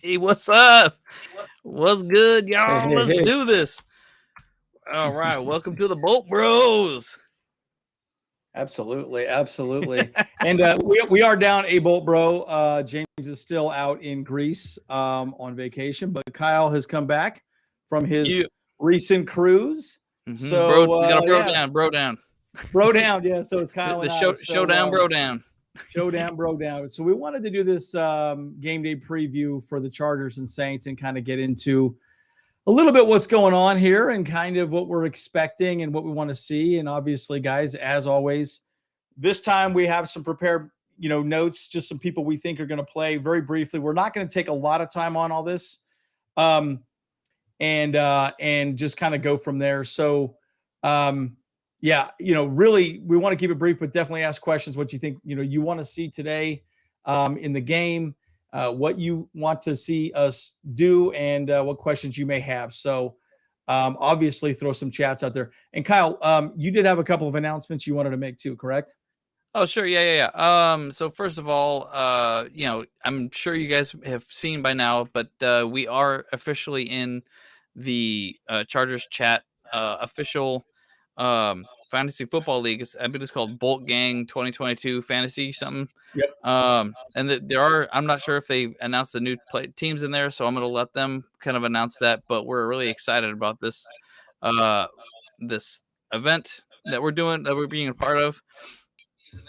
Hey, what's up? What's good, Hey, y'all? hey, Let's hey. do this. All right, welcome to the Bolt Bros. Absolutely, absolutely. And we are down a Bolt Bro. James is still out in Greece on vacation, but Kyle has come back from his You, recent cruise. bro, So we got a bro yeah, down, bro down. bro down. Yeah, so it's Kyle The and I. showdown, bro down. Showdown, bro down. So we wanted to do this game day preview for the Chargers and Saints and kind of get into a little bit what's going on here and kind of what we're expecting and what we want to see. And obviously, guys, as always, this time we have some prepared, notes, just some people we think are going to play very briefly. We're not going to take a lot of time on all this, and just kind of go from there. So, yeah, really, we want to keep it brief, but definitely ask questions. What you think, you want to see today in the game, what you want to see us do, and what questions you may have. So, obviously, throw some chats out there. And Kyle, you did have a couple of announcements you wanted to make too, correct? Oh, sure. Yeah. So first of all, I'm sure you guys have seen by now, but we are officially in the Chargers chat official fantasy football league. I believe it's called Bolt Gang 2022 Fantasy something. Yep. And there are, I'm not sure if they announced the new teams in there, so I'm going to let them kind of announce that. But we're really excited about this this event that we're doing, that we're being a part of.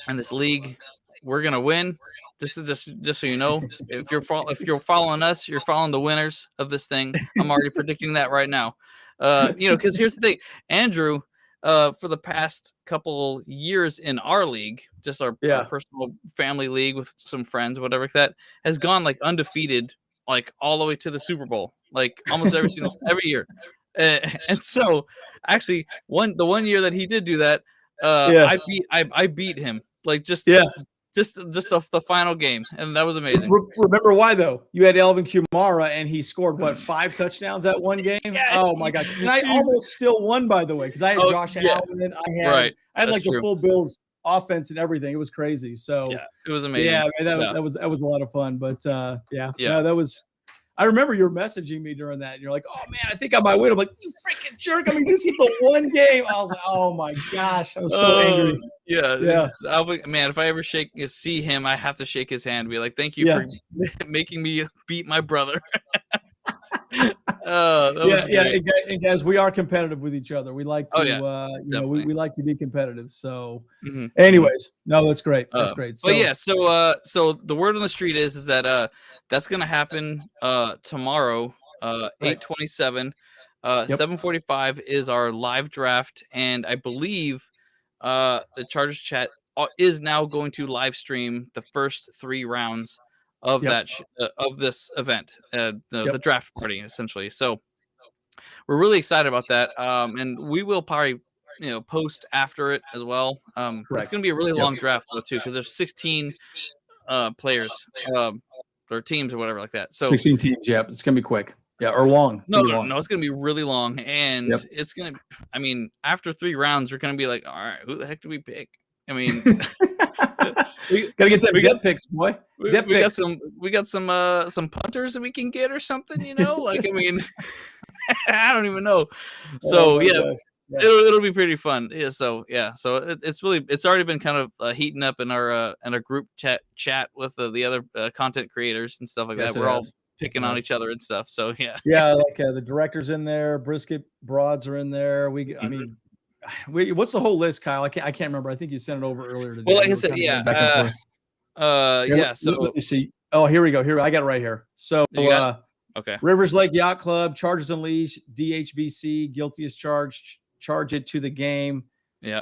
And this league, we're gonna win. Just so you know, if you're following us, you're following the winners of this thing. I'm already predicting that right now. Because here's the thing, Andrew, for the past couple years in our league, just our personal family league with some friends, whatever like that, has gone like undefeated, like all the way to the Super Bowl, like almost every year. And so, actually, the one year that he did do that, I beat him, like just the final game, and that was amazing. Remember why though? You had Alvin Kamara, and he scored 5 touchdowns that one game. Oh my gosh! And I almost still won, by the way, because I had Josh Allen, and I had like the full Bills offense and everything. It was crazy. So yeah, it was amazing. Yeah, that was a lot of fun. But no, that was. I remember you were messaging me during that, and you're like, "Oh man, I think I might win." I'm like, "You freaking jerk!" I mean, this is the one game. I was like, "Oh my gosh," I was so angry. Yeah. Man, if I ever see him, I have to shake his hand and be like, "Thank you for making me beat my brother." And guys, we are competitive with each other. We like to, we like to be competitive. So, anyways, no, that's great. That's great. So, so the word on the street is that that's gonna happen tomorrow, 8/27, 7:45 is our live draft, and I believe the Chargers chat is now going to live stream the first 3 rounds of that of this event, the draft party, essentially. So we're really excited about that, and we will probably post after it as well. It's going to be a really long draft though too, because there's 16 players or teams or whatever like that. So 16 teams. Yeah, it's going to be quick. Yeah, or long. No, it's going to be really long, and it's going to. I mean, after 3 rounds, we're going to be like, all right, who the heck do we pick? I mean, we gotta get that picks, boy. We got some punters that we can get or something, Like, I mean, I don't even know. So it'll be pretty fun. So it's already been kind of heating up in our group chat with the other content creators and stuff like that. We're all picking on each other and stuff. So like the directors in there, Brisket Broads are in there. I mean. What's the whole list, Kyle? I can't remember. I think you sent it over earlier today. Well, like I said, So let me see. Oh, here we go. Here I got it right here. So okay. Rivers Lake Yacht Club, Chargers Unleashed, DHBC, guilty as charged, charge it to the game. Yeah.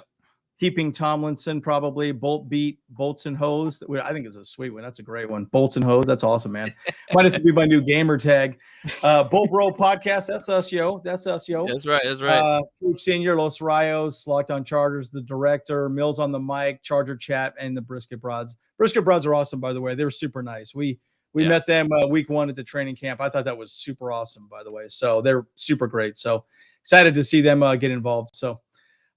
Keeping Tomlinson, probably. Bolt beat Bolts and Hose. I think it's a sweet one. That's a great one. Bolts and Hose. That's awesome, man. Might have to be my new gamer tag. Bolt Bro Podcast. That's us, yo. That's us, yo. That's right. Senior, Los Rayos, Locked on Chargers, the director, Mills on the mic, Charger Chat, and the Brisket Broads. Brisket Broads are awesome, by the way. They were super nice. We met them week 1 at the training camp. I thought that was super awesome, by the way. So they're super great. So excited to see them get involved. So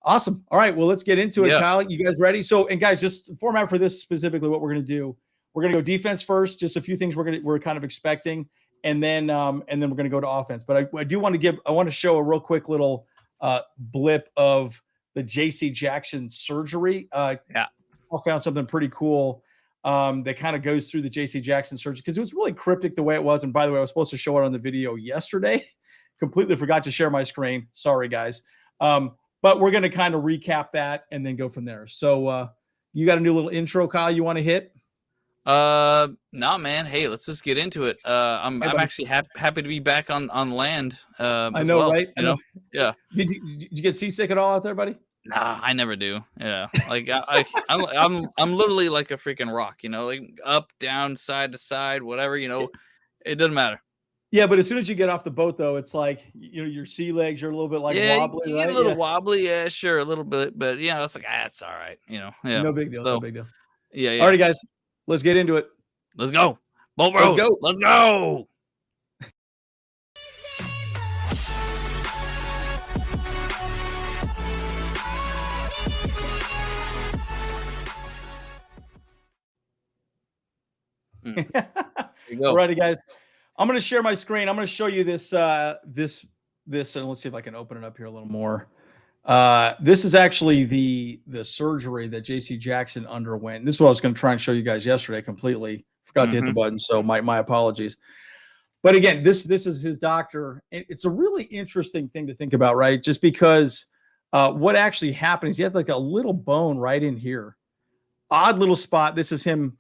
awesome. All right. Well, let's get into it, Kyle. You guys ready? So, and guys, just format for this specifically, what we're going to do, we're going to go defense first, just a few things we're kind of expecting. and then we're going to go to offense. But I want to show a real quick little blip of the J.C. Jackson surgery. Yeah. I found something pretty cool that kind of goes through the J.C. Jackson surgery because it was really cryptic the way it was. And by the way, I was supposed to show it on the video yesterday. Completely forgot to share my screen. Sorry, guys. But we're going to kind of recap that and then go from there. So you got a new little intro, Kyle, you want to hit? No, man. Hey, let's just get into it. I'm actually happy to be back on land. I as know, well, right? You know? Yeah. Did you get seasick at all out there, buddy? Nah, I never do. Yeah, like I'm literally like a freaking rock. Like up, down, side to side, whatever. It doesn't matter. Yeah, but as soon as you get off the boat, though, it's like your sea legs are a little bit like Yeah, wobbly, you get right? a little Yeah. wobbly. Yeah, sure, a little bit, but yeah, it's like it's all right. Yeah. No big deal. No So big deal. yeah. All right, guys, let's get into it. Let's go. Bolt Let's Bros. go. Let's go. All righty, guys. I'm going to share my screen. I'm going to show you this, and let's see if I can open it up here a little more. This is actually the surgery that J.C. Jackson underwent. This is what I was going to try and show you guys yesterday. Completely forgot to hit the button, so my apologies. But again, this is his doctor. It's a really interesting thing to think about, right? Just because what actually happened is he had like a little bone right in here, odd little spot. This is him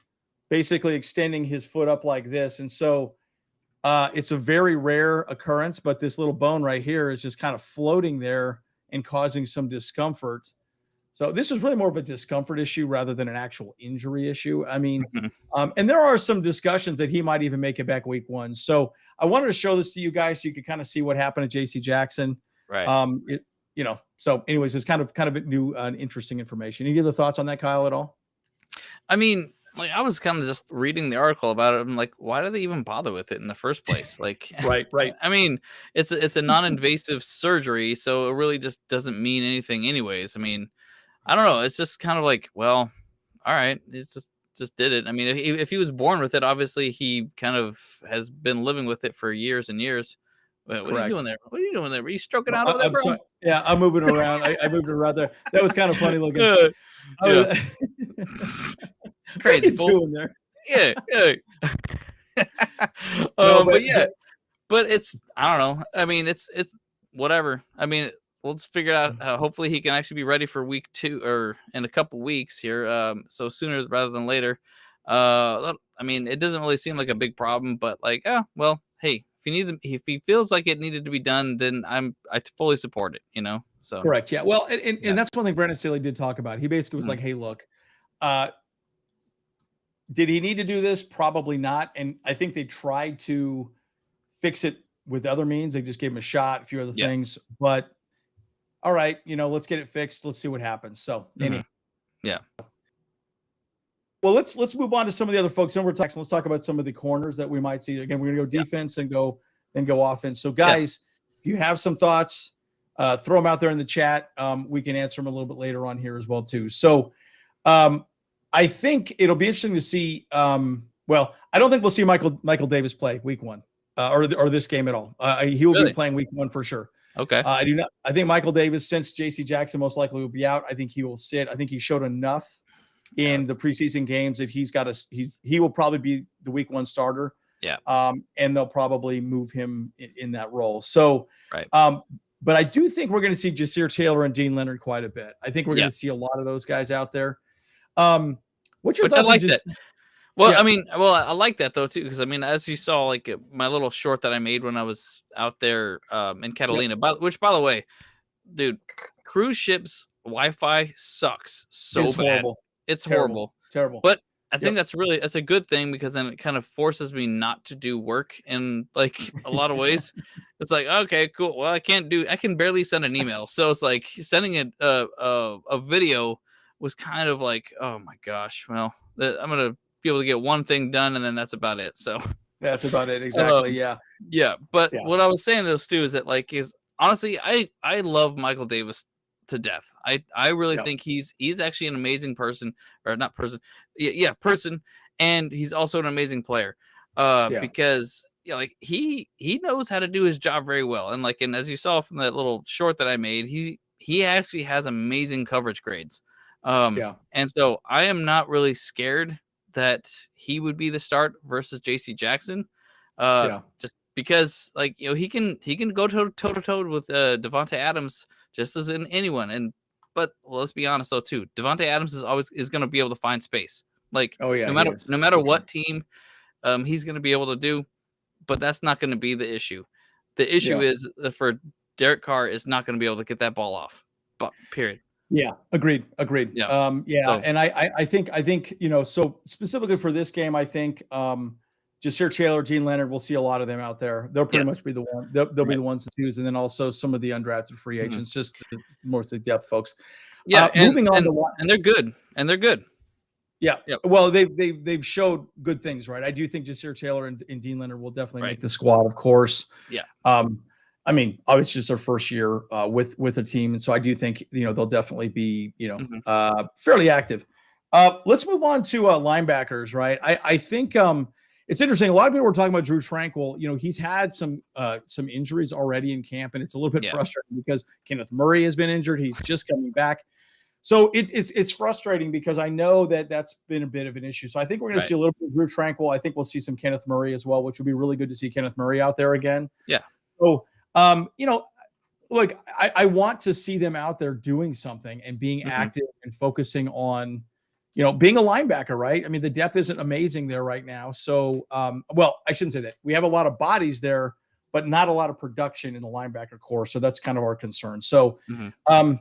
basically extending his foot up like this, and so it's a very rare occurrence. But this little bone right here is just kind of floating there and causing some discomfort. So this is really more of a discomfort issue rather than an actual injury issue. I mean, and there are some discussions that he might even make it back week 1. So I wanted to show this to you guys so you could kind of see what happened to J.C. Jackson. Right. So anyways, it's kind of a new interesting information. Any other thoughts on that, Kyle, at all? I mean, like I was kind of just reading the article about it. I'm like, why do they even bother with it in the first place? Like, right. I mean, it's a non-invasive surgery, so it really just doesn't mean anything, anyways. I mean, I don't know. It's just kind of like, well, all right, it's just did it. I mean, if he was born with it, obviously he kind of has been living with it for years and years. What are you doing there? What are you doing there? Were you stroking out over there, bro? Sorry. Yeah, I'm moving around. I moved around there. That was kind of funny looking. Crazy fool. Doing there. Yeah. But it's, I don't know. I mean, it's whatever. I mean, we'll just figure it out. Hopefully he can actually be ready for week 2 or in a couple weeks here. So sooner rather than later. I mean, it doesn't really seem like a big problem, but like, well, hey, if he feels like it needed to be done, then I fully support it, So correct. Yeah. Well, and that's one thing Brandon Staley did talk about. He basically was like, hey, look, did he need to do this? Probably not. And I think they tried to fix it with other means. They just gave him a shot, a few other things, but all right, let's get it fixed. Let's see what happens. So yeah. Well, let's move on to some of the other folks. Then we're talking. Let's talk about some of the corners that we might see. Again, we're going to go defense and go offense. So, guys, if you have some thoughts, throw them out there in the chat. We can answer them a little bit later on here as well too. So, I think it'll be interesting to see. Well, I don't think we'll see Michael Davis play week 1 or this game at all. He will be playing week 1 for sure. Okay. I do not. I think Michael Davis, since J.C. Jackson most likely will be out, I think he will sit. I think he showed enough in the preseason games that he will probably be the week 1 starter. Yeah. And they'll probably move him in that role. So, right. But I do think we're going to see Jasir Taylor and Dean Leonard quite a bit. I think we're going to see a lot of those guys out there. What's your thought? I like that. Well, I mean, I like that though too, because I mean, as you saw, like my little short that I made when I was out there in Catalina, which by the way, dude, cruise ships Wi-Fi sucks so bad. Horrible. It's horrible. Terrible. But I think that's a good thing, because then it kind of forces me not to do work in like a lot of ways. It's like, okay, cool. Well, I can barely send an email. So it's like sending a video was kind of like, oh my gosh, well, I'm going to be able to get one thing done and then that's about it. So that's about it. Exactly. Yeah. But what I was saying though, Stu, is that like, honestly, I love Michael Davis to death. I really think he's actually an amazing person, or not person. Yeah, person. And he's also an amazing player. Because yeah, like he knows how to do his job very well. And as you saw from that little short that I made, he actually has amazing coverage grades. Yeah. And so I am not really scared that he would be the start versus JC Jackson. Yeah. Just because he can go toe to toe with Devontae Adams just as in anyone. But let's be honest though too, Devontae Adams is going to be able to find space. Like Oh yeah, no he matter is no matter for sure. what team he's going to be able to do, but that's not going to be the issue. The issue Yeah. is for Derek Carr is not going to be able to get that ball off. But period. Yeah, agreed, agreed. Yeah. Yeah, So and I think so specifically for this game, I think Jasir Taylor, Gene Leonard, we'll see a lot of them out there. They'll pretty yes, much be the one. They'll be right. the ones to choose, and then also some of the undrafted free Mhm. agents, just mostly depth folks. Yeah, and Moving on and to what? and they're good, and they're good. Yeah, Yep. well, they've showed good things, right? I do think Jasir Taylor and Dean Leonard will definitely Right. make the squad, of course. Yeah. I mean, obviously, it's their first year with a team, and so I do think they'll definitely be Mhm. fairly active. Let's move on to linebackers, right? I think it's interesting. A lot of people were talking about Drew Tranquil. He's had some injuries already in camp, and it's a little bit Yeah. frustrating because Kenneth Murray has been injured. He's just coming back. So it's frustrating because I know that's been a bit of an issue. So I think we're going to Right. see a little bit of Drew Tranquil. I think we'll see some Kenneth Murray as well, which would be really good to see Kenneth Murray out there again. Yeah. So, look, I want to see them out there doing something and being Mhm. active and focusing on, being a linebacker, right? I mean, the depth isn't amazing there right now. So, well, I shouldn't say that. We have a lot of bodies there, but not a lot of production in the linebacker core. So that's kind of our concern. So, Mhm.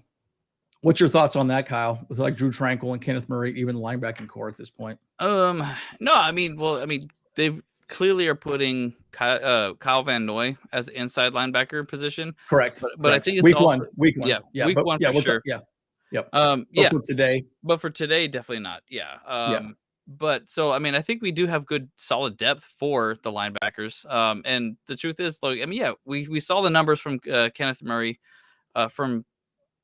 what's your thoughts on that, Kyle? Was it like Drew Tranquil and Kenneth Murray, even the linebacking core at this point? No, they clearly are putting Kyle Van Noy as the inside linebacker position, Correct. but I Correct. think it's Week also one. Week one. yeah, Yeah. week But one yeah, for we'll sure. yeah. Yep. But Yeah, for today, but for today, definitely not. Yeah. yeah. But so I think we do have good solid depth for the linebackers. And the truth is, like, yeah, we saw the numbers from Kenneth Murray from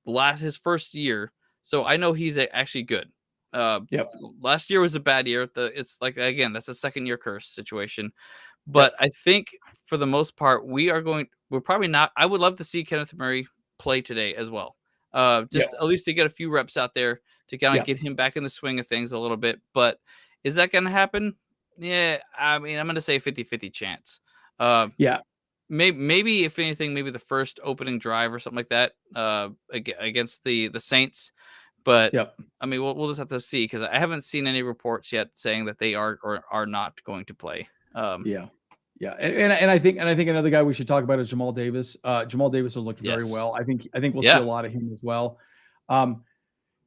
his first year, so I know he's actually good. Uh, Yep. Last year was a bad year. It's like again, that's a second year curse situation. But Yep. I think for the most part, we're probably not. I would love to see Kenneth Murray play today as well. Yep. Just at least to get a few reps out there to kind of Yeah. get him back in the swing of things a little bit. But is that going to happen? Yeah, I mean, I'm going to say 50-50 chance. Uh, Yeah. maybe if anything, maybe the first opening drive or something like that against the Saints. But Yep. I mean, we'll just have to see because I haven't seen any reports yet saying that they are or are not going to play. Yeah. Yeah. And I think another guy we should talk about is Jamal Davis. Jamal Davis has looked very Yes. well. I think we'll see a Yeah. lot of him as well. Um,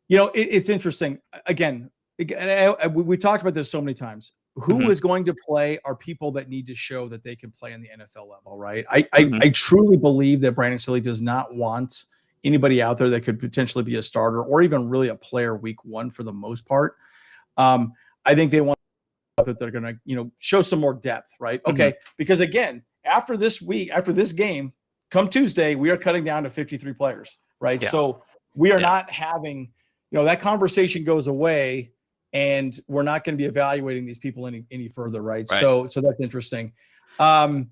it's interesting. Again, we talked about this so many times. Who Mhm. is going to play are people that need to show that they can play on the NFL level, right? I I, Mhm. I truly believe that Brandon Staley does not want anybody out there that could potentially be a starter or even really a player week one for the most part. I think they want that they're going to, show some more depth, right? Mhm. Okay, because again, after this week, after this game, come Tuesday, we are cutting down to 53 players, right? Yeah. So we are Yeah. not having, that conversation goes away, and we're not going to be evaluating these people any further, right? Right. So that's interesting. Um,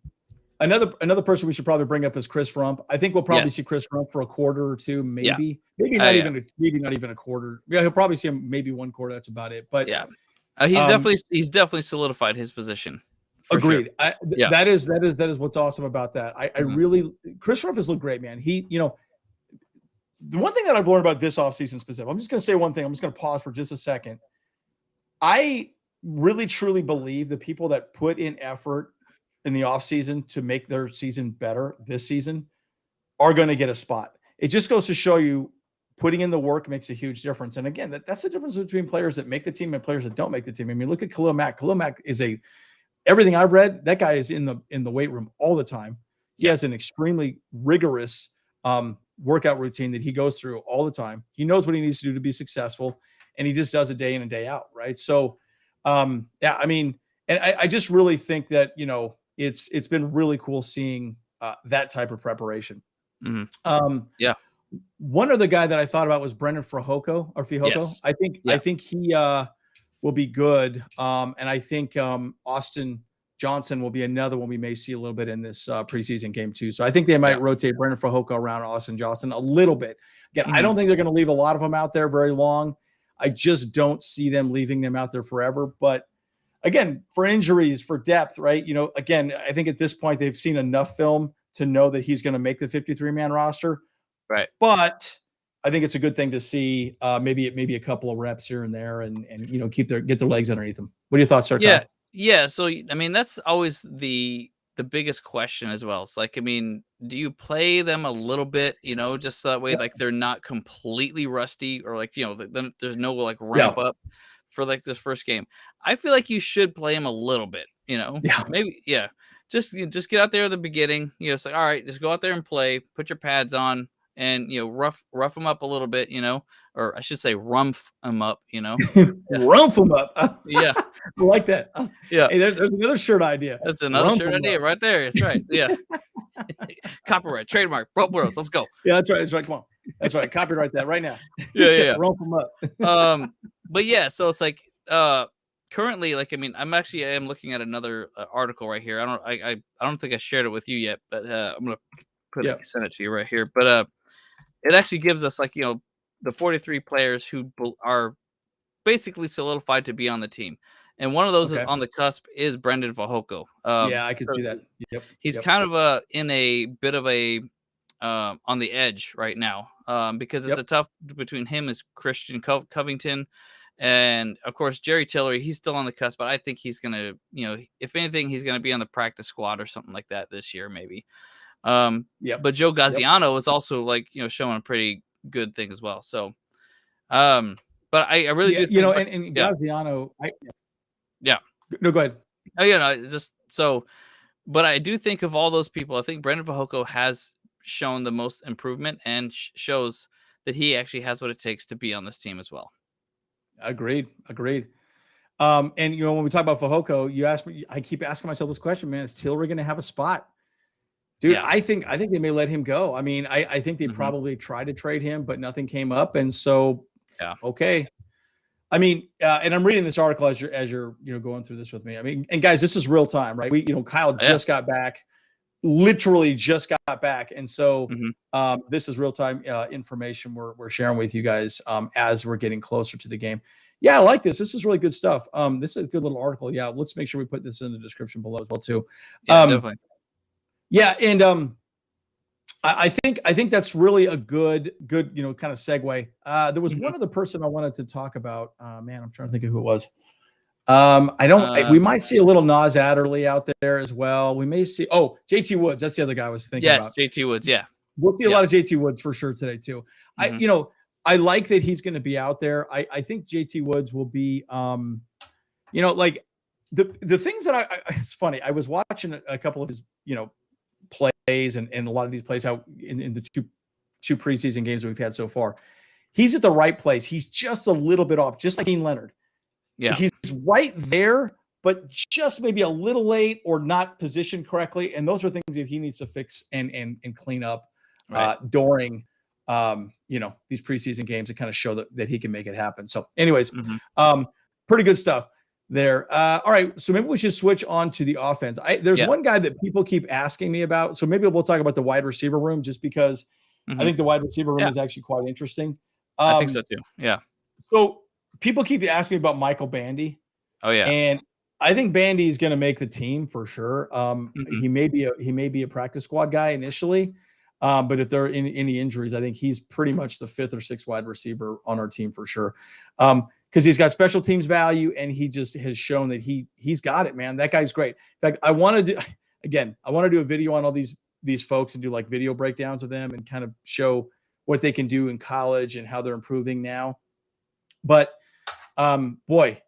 another person we should probably bring up is Chris Rump. I think we'll probably Yes. see Chris Rump for a quarter or two, Yeah. maybe not Yeah. even a quarter. Yeah, he'll probably see him maybe one quarter. That's about it. But Yeah. um, He's definitely solidified his position for sure. agreed. Yeah. That is what's awesome about that. I Mhm. really Chris Ruff has looked great, man. The one thing that I've learned about this offseason specific, I'm just going to say one thing. I'm just going to pause for just a second. I really truly believe the people that put in effort in the offseason to make their season better this season are going to get a spot. It just goes to show you putting in the work makes a huge difference. And again, that's the difference between players that make the team and players that don't make the team. I mean, look at Khalil Mack. Khalil Mack is everything I've read, that guy is in the weight room all the time. He Yeah. has an extremely rigorous workout routine that he goes through all the time. He knows what he needs to do to be successful, and he just does it day in and day out, right? So, yeah, I mean, and I just really think that it's been really cool seeing that type of preparation. Mhm. Um, Yeah. One other guy that I thought about was Brendan Fehoko. Yes. I think Yeah. he will be good. And I think Austin Johnson will be another one we may see a little bit in this preseason game too. So I think they Yeah. might rotate Brendan Fehoko around Austin Johnson a little bit. Again, I Mhm. don't think they're going to leave a lot of them out there very long. I just don't see them leaving them out there forever. But again, for injuries, for depth, right? Again, I think at this point they've seen enough film to know that he's going to make the 53-man roster. Right. But I think it's a good thing to see maybe a couple of reps here and there, and get their legs underneath them. What are your thoughts, sir, Yeah. Kyle? Yeah. So, I mean, that's always the biggest question as well. It's like, I mean, do you play them a little bit, just so that way, Yeah, like, they're not completely rusty, or like, then there's no like yeah, ramp up for like this first game. I feel like you should play them a little bit, yeah. maybe, yeah. Just get out there at the beginning. It's like, all right, just go out there and play, put your pads on, and rough them up a little bit, or I should say rumph them up, Yeah. Rump them up. I Yeah. like that. Yeah. Hey, there's another shirt idea. That's another Rump shirt them idea up. right there. That's right. Yeah. Copyright, trademark, Broke Bros. Let's go. Yeah, that's right. That's right. Come on. That's right. Copyright that right now. Yeah, yeah, Rump them up. yeah. But yeah, so it's like currently, like, I mean, I am looking at another article right here. I don't think I shared it with you yet, but I'm gonna Yeah. send it to you right here. But it actually gives us, like, the 43 players who are basically solidified to be on the team. And one of those is Okay. on the cusp is Brendan Fehoko. Yeah, I can So see that. Yep. he's Yep. kind of in a bit of a on the edge right now, because it's Yep. a tough between him as Christian Covington, and of course Jerry Tillery. He's still on the cusp, but I think he's gonna, if anything, he's gonna be on the practice squad or something like that this year, maybe. Yep. But Joe Yep. Gaziano is also, like, showing a pretty good thing as well. So, but I really Yeah. do think, And yeah, Gaziano. yeah. No, go ahead. Oh, it's just so. But I do think of all those people, I think Brendan Fehoko has shown the most improvement, and shows that he actually has what it takes to be on this team as well. Agreed. Agreed. And when we talk about Fehoko, you asked me. I keep asking myself this question, man: is Tillery going to have a spot? Dude, Yeah. I think they may let him go. I mean, I think they Mhm. probably tried to trade him, but nothing came up, and so Yeah. okay. I mean, and I'm reading this article as you're going through this with me. I mean, and guys, this is real time, right? Kyle Yeah. just got back, literally just got back, and so Mhm. this is real time information we're sharing with you guys as we're getting closer to the game. Yeah, I like this. This is really good stuff. This is a good little article. Yeah, let's make sure we put this in the description below as well too. Yeah, Um, definitely. yeah, and I think that's really a good kind of segue. There was Mhm. one other person I wanted to talk about. Man, I'm trying to think of who it was. We Um, might see a little Nas Adderley out there as well. We may see. Oh, JT Woods. That's the other guy I was thinking yes, about. JT Woods. Yeah. We'll see a Yeah. lot of JT Woods for sure today too. I Mhm. you know I like that he's going to be out there. I think JT Woods will be like the things that it's funny. I was watching a couple of his plays and a lot of these plays out in the two preseason games that we've had so far. He's at the right place. He's just a little bit off, just like Dean Leonard. Yeah. He's right there, but just maybe a little late or not positioned correctly. And those are things that he needs to fix and clean up Right. during these preseason games to kind of show that he can make it happen. So, anyways, Mhm. pretty good stuff there. All right, so maybe we should switch on to the offense. There's Yeah. one guy that people keep asking me about, so maybe we'll talk about the wide receiver room just because I Mhm. think the wide receiver room Yeah. is actually quite interesting. I think so too. Yeah. So people keep asking me about Michael Bandy, Oh, yeah. and I think Bandy is going to make the Mhm. team for sure. Mhm. He may be a practice squad guy initially, but if there are any injuries, I think he's pretty much the fifth or sixth wide receiver on our team for sure. Because he's got special teams value, and he just has shown that he's got it, man. That guy's great. In fact, I want to do a video on all these folks and do like video breakdowns of them and kind of show what they can do in college and how they're improving now. But boy,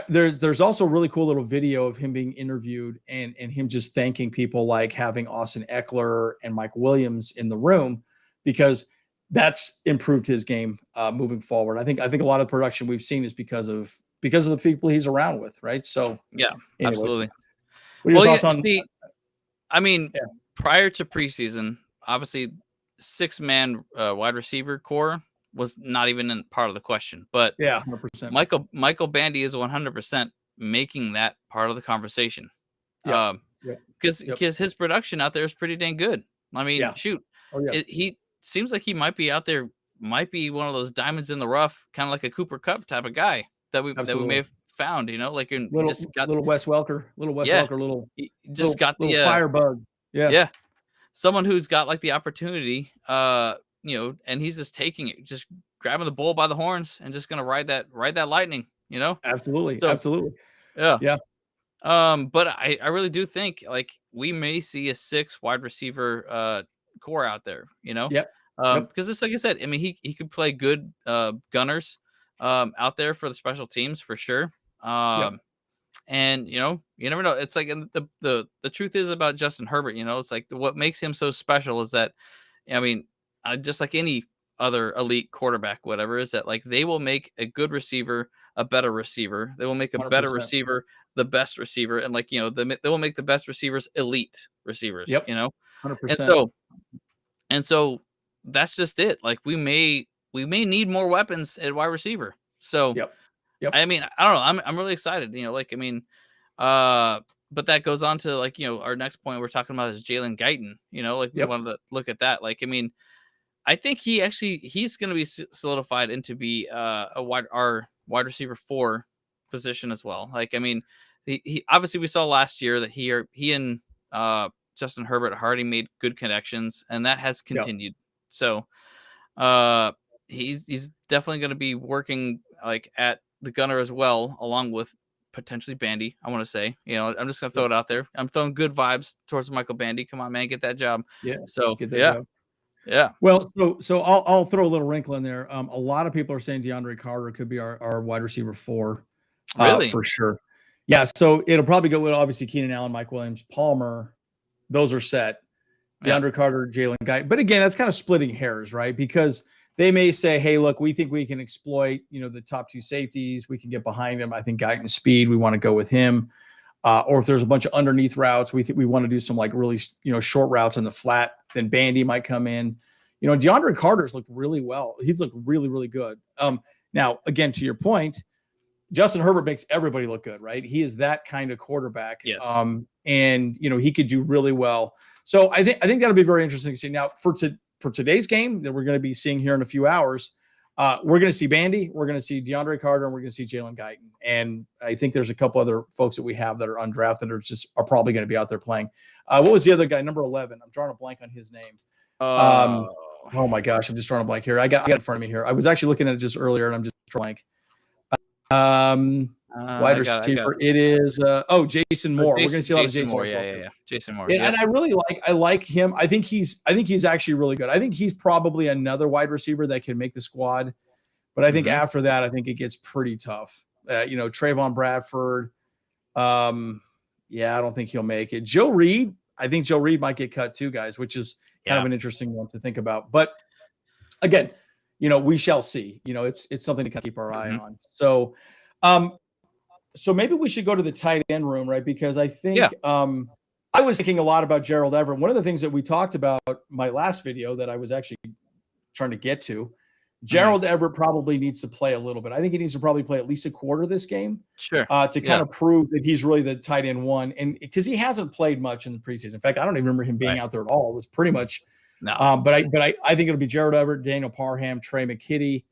there's also a really cool little video of him being interviewed and him just thanking people, like having Austin Eckler and Mike Williams in the room, because that's improved his game moving forward. I think a lot of the production we've seen is because of the people he's around with, right? So, Yeah. anyways, Absolutely. what are your Well, yeah. thoughts on? See, I mean, Yeah, prior to preseason, obviously, 6-man wide receiver core was not even in part of the question. But yeah, 100%. Michael Bandy is 100% making that part of the conversation. Yep. Yep. Yep. Because his production out there is pretty dang good. I mean, Yeah. shoot, Oh yeah. he seems like he might be out there, might be one of those diamonds in the rough, kind of like a Cooper Cup type of guy that we may Absolutely. have found. Like, and he Little just got, little Wes Welker, yeah, little he just little got little the firebug. Yeah. yeah, someone who's got like the opportunity, and he's just taking it, just grabbing the bull by the horns and just gonna ride that lightning. Absolutely. So Absolutely. yeah. Yeah. But I really do think like we may see a 6 wide receiver core out there. Yep. Yep. Because it's like I said, I mean he could play good gunners out there for the special teams for sure. Yep. And you never know. It's like, and the truth is about Justin Herbert, it's like what makes him so special is that, I mean, just like any other elite quarterback, whatever, is that like they will make a good receiver a better receiver. They will make a better 100%. receiver the best receiver, and like they will make the best receivers elite receivers. Yep. And 100%. so that's just it. Like we may need more weapons at wide receiver. So Yep. Yep. I mean, I don't know. I'm really excited. Like I mean, but that goes on to like our next point we're talking about is Jalen Guyton. Like we Yep. wanted to look at that. Like I mean, I think he's going to be solidified into be our wide receiver 4 position as well. Like I mean, he obviously we saw last year that he and Justin Herbert already made good connections, and that has Yep. continued. So uh, he's definitely going to be working like at the gunner as well, along with potentially Bandy. I want to say, I'm just going to throw Yep. it out there. I'm throwing good vibes towards Michael Bandy. Come on, man, get that job. Yeah. So Get that yeah, job. yeah. Well, so I'll throw a little wrinkle in there. A lot of people are saying DeAndre Carter could be our wide receiver 4, Really? for sure. Yeah. So it'll probably go with obviously Keenan Allen, Mike Williams, Palmer. Those are set. Yeah. DeAndre Carter, Jalen Guyton. But again, that's kind of splitting hairs, right? Because they may say, hey, look, we think we can exploit, the top 2 safeties. We can get behind him. I think Guyton's speed, we want to go with him. Or if there's a bunch of underneath routes, we think we want to do some like really, short routes in the flat, then Bandy might come in. DeAndre Carter's looked really well. He's looked really, really good. Now, again, to your point, Justin Herbert makes everybody look good, right? He is that kind of quarterback. Yes. And he could do really well. So I think that'll be very interesting to see. Now, for today's game that we're going to be seeing here in a few hours, we're going to see Bandy, we're going to see DeAndre Carter, and we're going to see Jalen Guyton. And I think there's a couple other folks that we have that are undrafted are probably going to be out there playing. What was the other guy? Number 11. I'm drawing a blank on his name. Oh my gosh, I'm just drawing a blank here. I got it in front of me here. I was actually looking at it just earlier, and I'm just drawing blank. Wide receiver. It is Jason Moore. We're going to see a lot of Jason Moore. Yeah. Jason Moore. And I like him. I think he's actually really good. I think he's probably another wide receiver that can make the squad. But I think after that, I think it gets pretty tough. Trayvon Bradford. I don't think he'll make it. Joe Reed. I think Joe Reed might get cut too, guys, which is kind of an interesting one to think about. But again, we shall see. It's something to kind of keep our eye on. So, so maybe we should go to the tight end room, right? Because I think I was thinking a lot about Gerald Everett. One of the things that we talked about my last video that I was actually trying to get to, Gerald Everett probably needs to play a little bit. I think he needs to probably play at least a quarter this game. Sure. To kind of prove that he's really the tight end 1. And because he hasn't played much in the preseason. In fact, I don't even remember him being out there at all. It was pretty much no. But I think it'll be Gerald Everett, Daniel Parham, Trey McKitty.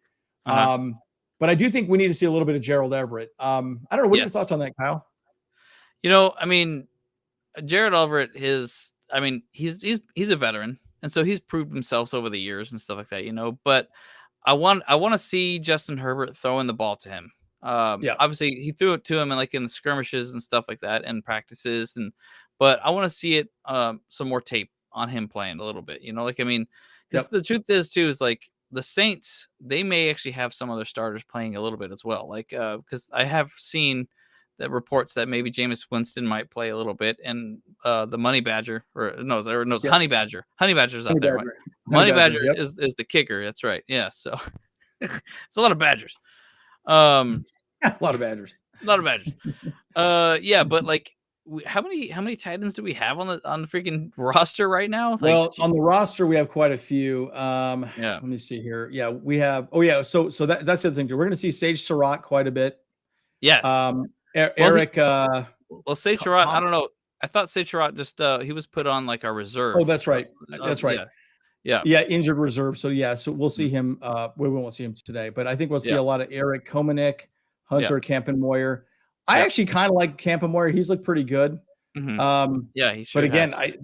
But I do think we need to see a little bit of Gerald Everett. I don't know. What are your thoughts on that, Kyle? I mean, Gerald Everett he's a veteran, and so he's proved himself over the years and stuff like that. But I want to see Justin Herbert throwing the ball to him. Obviously he threw it to him in the skirmishes and stuff like that and practices, but I want to see it some more tape on him playing a little bit. Because the truth is like the Saints, they may actually have some other starters playing a little bit as well. Because I have seen the reports that maybe Jameis Winston might play a little bit, and the Honey Badger. Honey Badger's out there. Honey Badger is the kicker. That's right. Yeah. So it's a lot of Badgers. A lot of Badgers. But like, how many tight ends do we have on the freaking roster right now? On the roster we have quite a few. Let me see here. Yeah, we have. So that's the other thing too. We're going to see Sage Surratt quite a bit. Yes. Eric. Sage Surratt. I don't know. I thought Citrot just he was put on like a Oh, reserve. that's right. That's right. Yeah, yeah, Yeah, injured reserve. So yeah, so we'll see mhm, him. We won't see him today, but I think we'll see yeah, a lot of Eric Komanek, yeah, Hunter Campenmoyer. I yeah, actually kind of like Campenmoyer. He's looked pretty good. hmm, Um, yeah. He but sure again, has.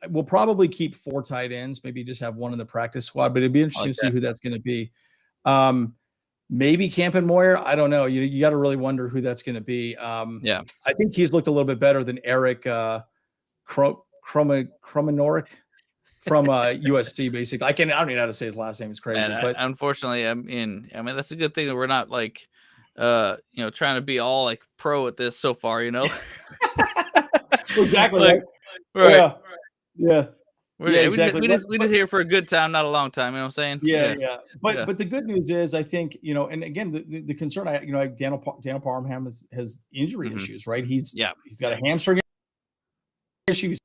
we'll probably keep 4 tight ends, maybe just have one in the practice squad, but it'd be I interesting like to see that. who that's going to be. Um, maybe Campenmoyer. I don't know. You got to really wonder who that's going to be. Yeah, I think he's looked a little bit better than Eric Kromanoric from USC. Basically, I don't even know how to say his last name. It's and crazy, but unfortunately, I mean, that's a good thing that we're not like, trying to be all like pro at this so far. exactly Like, right. right. Yeah, yeah, We're, yeah, yeah, exactly. we just here for a good time, not a long time. You know what I'm saying? Yeah, Yeah, yeah. yeah. But the good news is, I think, and again, the concern Daniel Parham has injury Hmm. issues, right? Yeah. He's got a hamstring issue.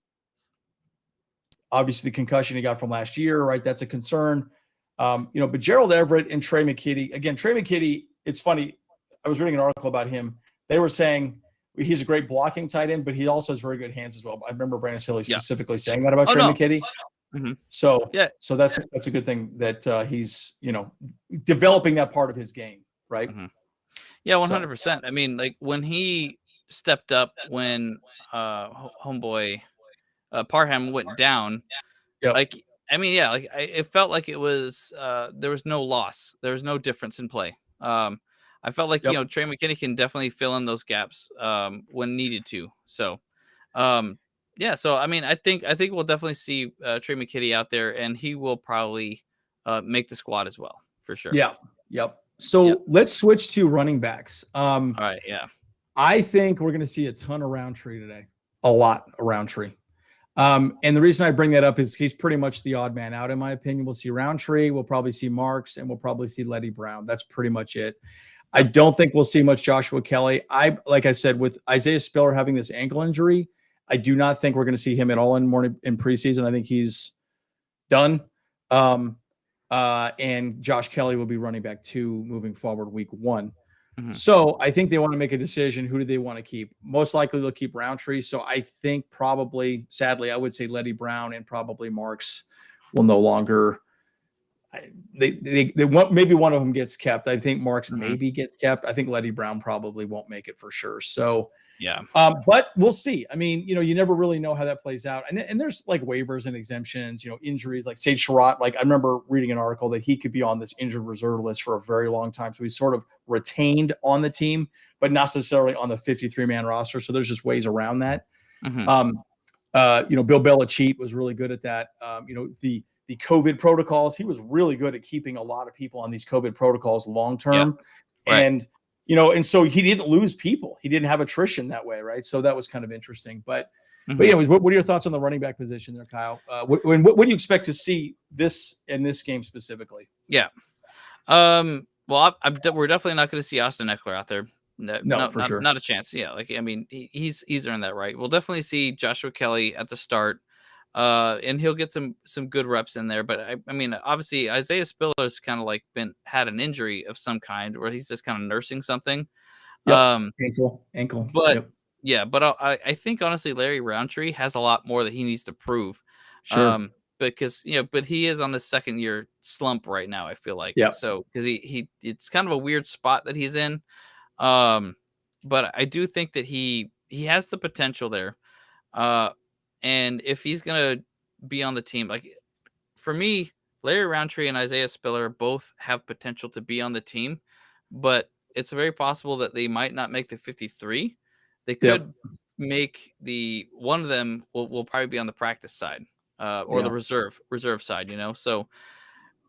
Obviously, the concussion he got from last year, right? That's a concern. But Gerald Everett and Trey McKitty, again, Trey McKitty, it's funny. I was reading an article about him. They were saying he's a great blocking tight end, but he also has very good hands as well. I remember Brandon Staley Yeah. specifically saying that about Oh Trey no. McKitty. Hmm. So, Yeah. so that's a good thing that he's developing that part of his game, right? Hmm. Yeah. So, 100%. I mean, like when he stepped up when homeboy Parham went down. yep, Like, I mean, yeah, like it felt like it was there was no loss. There was no difference in play. I felt like yep, Trey McKinney can definitely fill in those gaps when needed to. So, um, yeah. So I mean, I think we'll definitely see Trey McKinney out there, and he will probably make the squad as well for sure. yeah, yep. Yeah. So let's switch to running backs. All right. Yeah. I think we're going to see a ton of Roundtree today, a lot of Roundtree. And the reason I bring that up is he's pretty much the odd man out, in my opinion. We'll see Roundtree, we'll probably see Marks, and we'll probably see Letty Brown. That's pretty much it. I Yep. don't think we'll see much Joshua Kelly. Like I said, with Isaiah Spiller having this ankle injury, I do not think we're going to see him at all in preseason. I think he's done. Um, and Josh Kelly will be running back 2 moving forward week 1. Hmm. So I think they want to make a decision. Who do they want to keep? Most likely they'll keep Roundtree. So I think probably, sadly, I would say Letty Brown and probably Marks will no longer. They want, maybe one of them gets kept. I think Marks Hmm. maybe gets kept. I think Letty Brown probably won't make it for sure. So, Yeah. but we'll see. I mean, you never really know how that plays out. And there's like waivers and exemptions, injuries like Sage Surratt. Like I remember reading an article that he could be on this injured reserve list for a very long time. So he's sort of retained on the team, but not necessarily on the 53-man roster. So there's just ways around that. Hmm. Bill Belichick was really good at that. The COVID protocols, he was really good at keeping a lot of people on these COVID protocols long Yeah. term. Right. And so he didn't lose people. He didn't have attrition that way, right? So that was kind of interesting. But Hmm. anyways, what are your thoughts on the running back position there, Kyle? What do you expect to see in this game specifically? Yeah. Well, we're definitely not going to see Austin Eckler out there. No, No, for sure. not a chance. Yeah, like I mean, he's earned that right. We'll definitely see Joshua Kelly at the start, and he'll get some good reps in there. But I mean, obviously Isaiah Spiller's kind of like had an injury of some kind, where he's just kind of nursing something. Yep. Um, Ankle. but Yep. yeah, but I think honestly, Larry Roundtree has a lot more that he needs to prove. Sure. Because but he is on his second year slump right now. I feel like Yep. so because he it's kind of a weird spot that he's in. But I do think that he has the potential there. Uh, and if he's gonna be on the team, like for me, Larry Roundtree and Isaiah Spiller both have potential to be on the team, but it's very possible that they might not make the 53. They Yep. could make one of them will probably be on the practice side, or the Yeah. reserve side, So,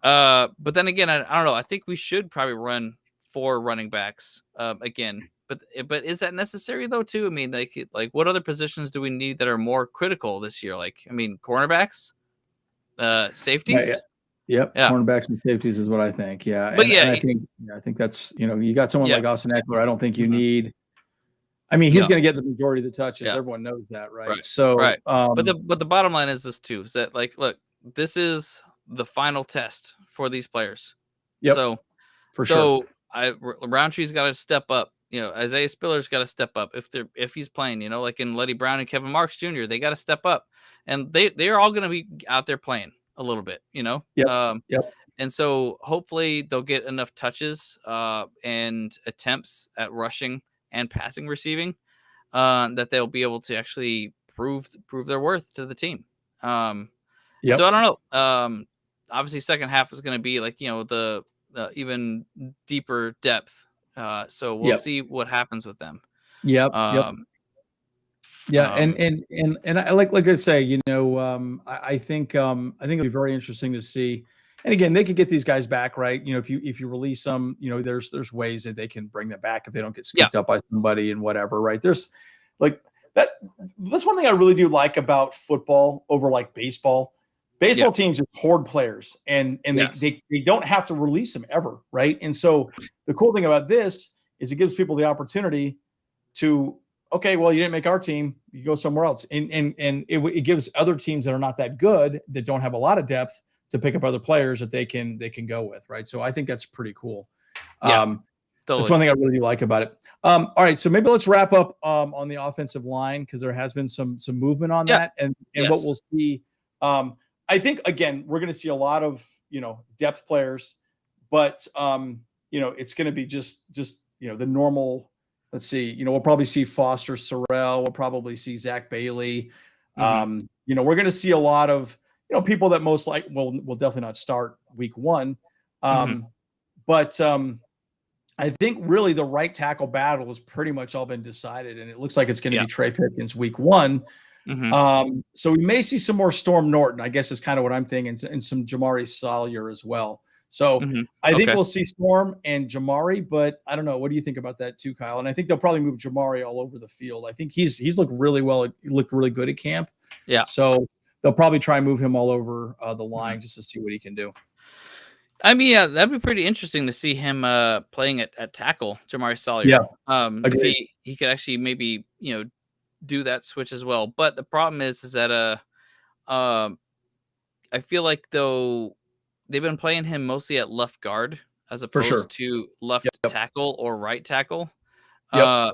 but then again, I don't know. I think we should probably run 4 running backs, again. But is that necessary though? Too. I mean, like what other positions do we need that are more critical this year? Like, I mean, cornerbacks, Yeah. safeties. Yep, Yeah, cornerbacks and safeties is what I think. Yeah, but and yeah, I think that's you got someone yeah, like Austin Eckler. I don't think you mhm, need. I mean, he's yeah, going to get the majority of the touches. yeah, Everyone knows that, right? right, So, right. But the bottom line is this too: is that like, look, this is the final test for these players. yep, So for sure. Roundtree's got to step up Isaiah Spiller's got to step up if he's playing. Like in Letty Brown and Kevin Marks Jr., they got to step up, and they are all going to be out there playing a little bit. Yep. Yep. And so hopefully they'll get enough touches and attempts at rushing and passing receiving that they'll be able to actually prove their worth to the team. And so I Yep. don't know. Obviously, second half is going to be like the even deeper depth. So we'll Yep. see what happens with them. Yep. Yep. Um, Yeah, and um, and and and I like I say, I think it'll be very interesting to see. And again, they could get these guys back, right? If you release them, there's ways that they can bring them back if they don't get yeah, scooped up by somebody and whatever, right? There's like that. That's one thing I really do like about football over like baseball. yeah, Baseball teams just hoard players, and they, yes, they don't have to release them ever, right? And so the cool thing about this is it gives people the opportunity to, okay, well, you didn't make our team, you go somewhere else, and it gives other teams that are not that good, that don't have a lot of depth, to pick up other players that they can go with, right? So I think that's pretty cool. yeah, Um, that's totally. one thing I really do like about it. All right, so maybe let's wrap up on the offensive line, because there has been some movement on Yeah, that, and what yes, we'll see. I think again we're going to see a lot of depth players, but it's going to be just the normal. Let's see, we'll probably see Foster Sorrell. We'll probably see Zach Bailey. hmm We're going to see a lot of people that most like will definitely not start week one. hmm But I think really the right tackle battle has pretty much all been decided, and it looks like it's going to yeah, be Trey Pipkins week one. hmm So we may see some more Storm Norton, I guess is kind of what I'm thinking, and some Jamari Salyer as well. So hmm I think okay, we'll see Storm and Jamari, but I don't know. What do you think about that too, Kyle? And I think they'll probably move Jamari all over the field. I think he's looked really well. He looked really good at camp. yeah. So they'll probably try and move him all over the Mhm. line just to see what he can do. I mean, yeah, that'd be pretty interesting to see him playing at tackle, Jamari Yeah, Salyer. If agreed. he could actually maybe do that switch as well. But the problem is that um, I feel like though they've been playing him mostly at left guard as For opposed sure. to left Yep. tackle or right tackle. Yep. Uh,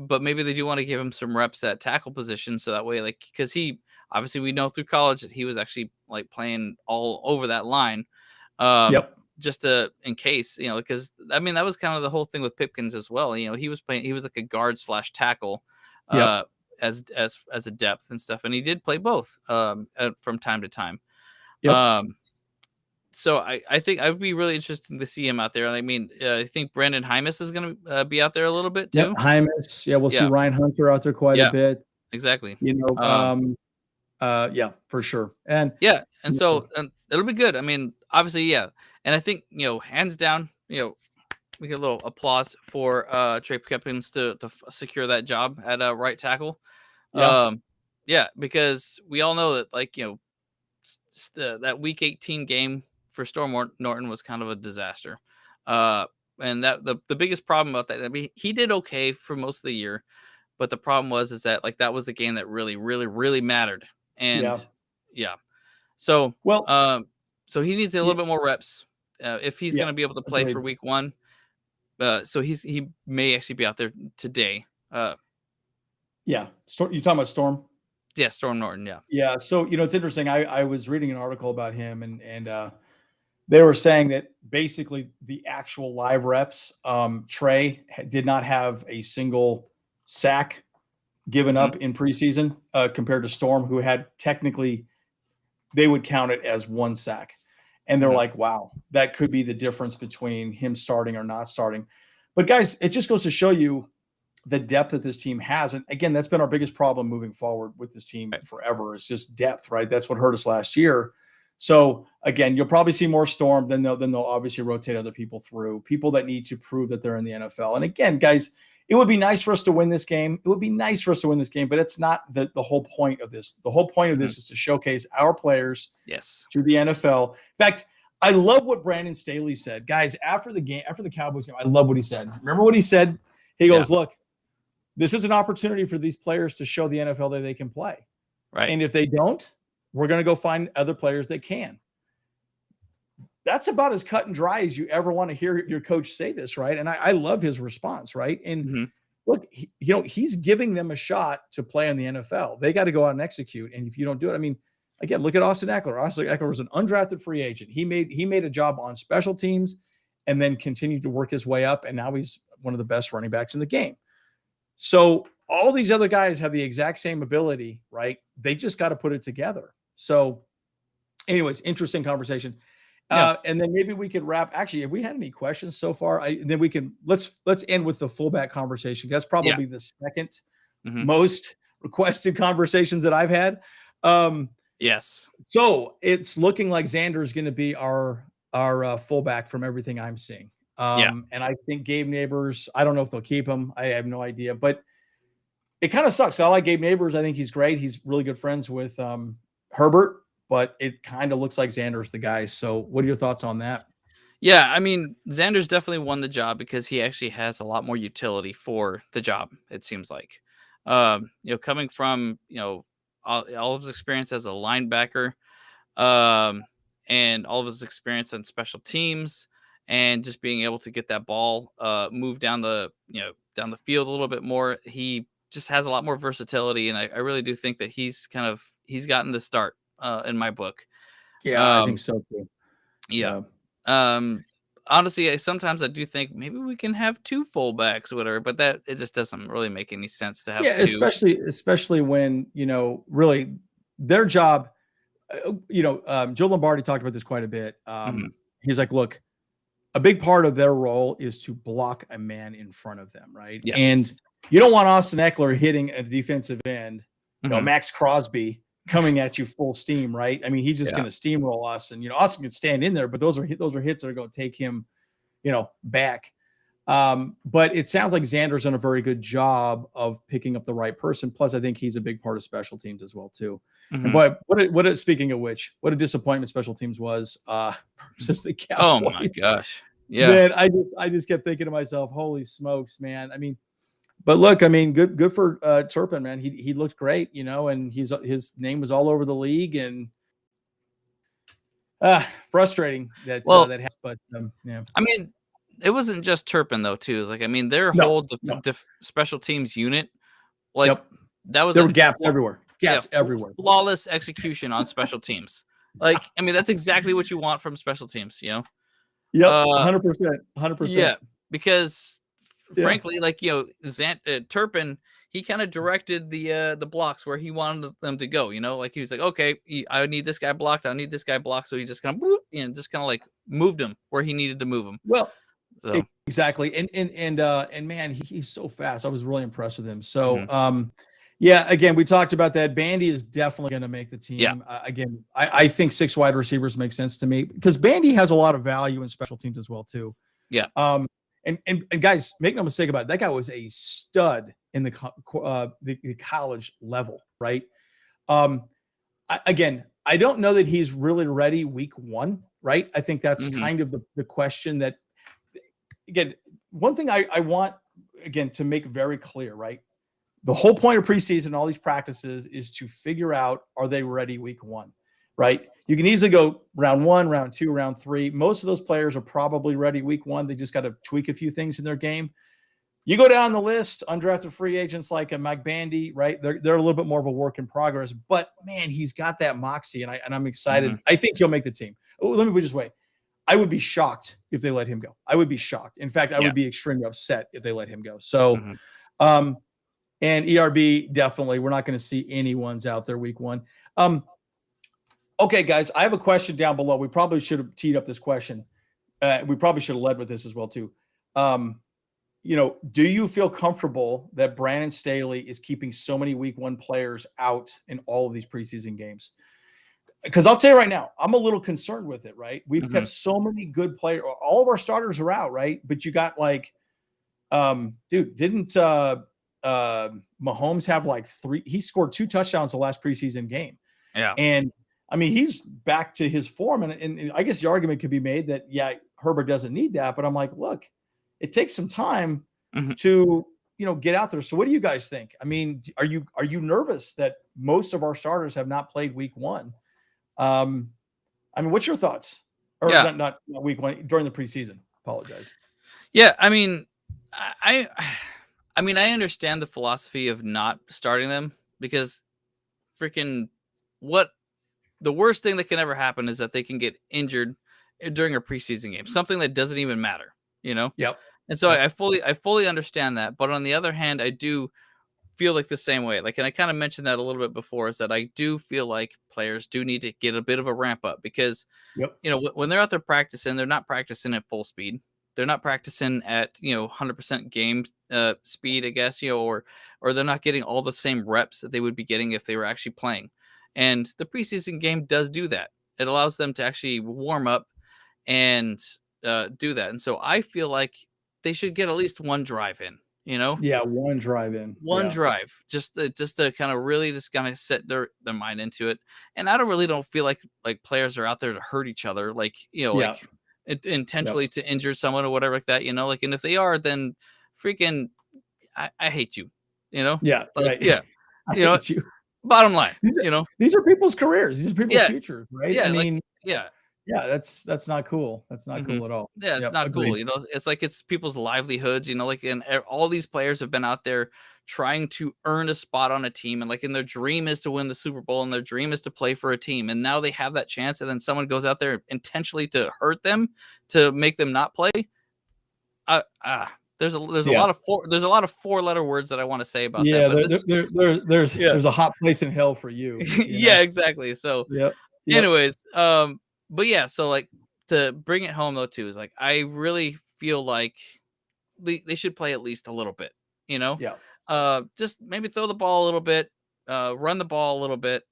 but maybe they do want to give him some reps at tackle position, so that way, like, because he obviously we know through college that he was actually like playing all over that line, Yep. just to in case because I mean that was kind of the whole thing with Pipkins as well. He was like a guard slash tackle, Yep. uh, as a depth and stuff, and he did play both from time to time. Yep. Um, so I think I would be really interested to see him out there. I mean, I think Brandon Hymus is going to be out there a little bit Yep. too. Hymus. Yeah, we'll see Yeah, Ryan Hunter out there quite a yeah, bit. exactly. You know, Um, yeah, for sure. And yeah, and you know, so it'll be good. I mean, obviously, yeah, and I think hands down, we get a little applause for Trey Pipkins to secure that job at right tackle. yeah, Um, yeah, because we all know that like that week 18 game for Norton was kind of a disaster. Uh, and that the biggest problem about that, I mean, he did okay for most of the year, but the problem is that like that was the game that really, really, really mattered. And yeah. yeah, so Well, um, so he needs a yeah, little bit more reps if he's yeah, going to be able to play for agreed. week one. So he may actually be out there today. Yeah. You talking about Storm? Yeah, Storm Norton. Yeah. Yeah. So, it's interesting. I was reading an article about him, and they were saying that basically the actual live reps, Trey did not have a single sack given hmm up in preseason, compared to Storm, who had technically, they would count it as one sack. And they're hmm like, wow, that could be the difference between him starting or not starting. But guys, it just goes to show you the depth that this team has. And again, that's been our biggest problem moving forward with this team Right. forever. It's just depth, right? That's what hurt us last year. So again, you'll probably see more Storm. Then they'll obviously rotate other people through, people that need to prove that they're in the NFL. And again, guys, it would be nice for us to win this game. It would be nice for us to win this game, but it's not the whole point of this. The whole point of hmm this is to showcase our players Yes. to the NFL. In fact, I love what Brandon Staley said. Guys, after the game, after the Cowboys game, I love what he said. Remember what he said? He Yeah. goes, look, this is an opportunity for these players to show the NFL that they can play. Right. And if they don't, we're going to go find other players that can. that's about as cut and dry as you ever want to hear your coach say this, right? And I love his response, right? And Mhm. look, he's giving them a shot to play in the NFL. They got to go out and execute. And if you don't do it, I mean, again, look at Austin Eckler. Austin Eckler was an undrafted free agent. He made a job on special teams and then continued to work his way up. And now he's one of the best running backs in the game. So all these other guys have the exact same ability, right? They just got to put it together. So, anyways, interesting conversation. Yeah. And then maybe we could wrap. Actually, have we had any questions so far? Then we can let's end with the fullback conversation. That's Yeah. probably the second Mhm. most requested conversations that I've had. Yes. So it's looking like Xander is going to be our fullback from everything I'm seeing. Yeah. And I think Gabe Neighbors. I don't know if they'll keep him. I have no idea, but it kind of sucks. I like Gabe Neighbors. I think he's great. He's really good friends with Herbert, but it kind of looks like Xander's the guy. So what are your thoughts on that? Yeah, I mean, Xander's definitely won the job because he actually has a lot more utility for the job, it seems like. Coming from, all of his experience as a linebacker, um, and all of his experience on special teams and just being able to get that ball move down the field a little bit more. He just has a lot more versatility, and I really do think that he's gotten the start in my book. Yeah, I think Um, so too. yeah. Yeah. Um, Honestly, sometimes I do think maybe we can have two fullbacks or whatever, but that it just doesn't really make any sense to have Yeah, two. especially when, really their job, Joe Lombardi talked about this quite a bit. Mhm. He's like, look, a big part of their role is to block a man in front of them, right? Yeah. And you don't want Austin Eckler hitting a defensive end, Mhm. Max Crosby coming at you full steam, right? I mean, he's just Yeah. going to steamroll us, and Austin can stand in there, but those are hits that are going to take him, back. But it sounds like Xander's done a very good job of picking up the right person. Plus, I think he's a big part of special teams as well too. And Mhm. boy, speaking of which, what a disappointment special teams was versus the Oh my Cowboys. gosh. Yeah. Man, I just kept thinking to myself, holy smokes, man. I mean, but look, I mean, good for Turpin, man. He looked great, and his name was all over the league, and frustrating that Well, that happens. But yeah, I mean, it wasn't just Turpin though, too. Like, I mean, their no, whole no, special teams unit, like yep, that was there were a gaps everywhere, yeah, flawless execution on special teams. Like, I mean, that's exactly what you want from special teams, Yep, Uh, 100%, yeah, 100%. because Yeah. frankly, like, Turpin, he kind of directed the blocks where he wanted them to go, like he was like, okay, I need this guy blocked. I need this guy blocked. So he just kind of, just kind of like moved him where he needed to move him. Well, So, exactly. And man, he's so fast. I was really impressed with him. So, mhm. yeah, again, we talked about that. Bandy is definitely going to make the Yeah, team. Again, I think 6 wide receivers make sense to me because Bandy has a lot of value in special teams as well too. yeah. Um, and guys, make no mistake about it. That guy was a stud in the college level, right? Um, again, I don't know that he's really ready week 1, right? I think that's Mhm. kind of the question that, again, one thing I want, again, to make very clear, right? The whole point of preseason, all these practices is to figure out, are they ready week 1, right? You can easily go round 1, round 2, round 3. Most of those players are probably ready week 1. They just got to tweak a few things in their game. You go down the list, undrafted free agents like a Mike Bandy, right? They're a little bit more of a work in progress, but man, he's got that moxie, and I'm excited. Mhm. I think he'll make the team. Let me put it this way: I would be shocked if they let him go. I would be shocked. In fact, I Yeah. would be extremely upset if they let him go. So, Mhm. um, and ERB definitely, we're not going to see anyone's out there week 1. Okay, guys, I have a question down below. We probably should have teed up this question. We probably should have led with this as well too. Do you feel comfortable that Brandon Staley is keeping so many week 1 players out in all of these preseason games? Because I'll tell you right now, I'm a little concerned with it, right? We've kept Mhm. so many good players. All of our starters are out, right? But you got like, dude, didn't Mahomes have like 3? He scored 2 touchdowns the last preseason game. Yeah. And I mean, he's back to his form. And I guess the argument could be made that, yeah, Herbert doesn't need that. But I'm like, look, it takes some time Mhm. to, get out there. So what do you guys think? I mean, are you nervous that most of our starters have not played week 1? I mean, what's your thoughts? or Yeah. not week 1, during the preseason. Apologize. Yeah, I mean, I mean, I understand the philosophy of not starting them because freaking what the worst thing that can ever happen is that they can get injured during a preseason game, something that doesn't even matter, you know? Yep. And so Yep. I fully understand that, but on the other hand, I do feel like the same way. Like, and I kind of mentioned that a little bit before, is that I do feel like players do need to get a bit of a ramp up because Yep. when they're out there practicing, they're not practicing at full speed. They're not practicing at 100% game speed, I guess, or they're not getting all the same reps that they would be getting if they were actually playing. And the preseason game does do that. It allows them to actually warm up and do that. And so I feel like they should get at least one drive in. Yeah, one drive in. One Yeah. drive, just to kind of really just kind of set their mind into it. And I don't feel like players are out there to hurt each other, like Yeah. Yep. intentionally to injure someone or whatever like that. Like, and if they are, then freaking I hate you. Yeah, Like, right. yeah, I you know. hate you. Bottom line, These are people's careers. These are people's yeah, futures, right? I yeah, like mean, yeah. yeah, that's not cool. That's not Mhm. cool at all. Yeah, it's Yep, not cool, agreed. it's like it's people's livelihoods, like, and all these players have been out there trying to earn a spot on a team, and, like, and their dream is to win the Super Bowl, and their dream is to play for a team, and now they have that chance, and then someone goes out there intentionally to hurt them, to make them not play. Yeah. There's a lot of four-letter words that I wanna say about that, Yeah, but this yeah. there's a hot place in hell for you, you know? Yeah, exactly, so Yep. Yep. anyways, but yeah, so, like, to bring it home though too is, like, I really feel like they should play at least a little bit, you know? Yeah. Just maybe throw the ball a little bit, run the ball a little bit,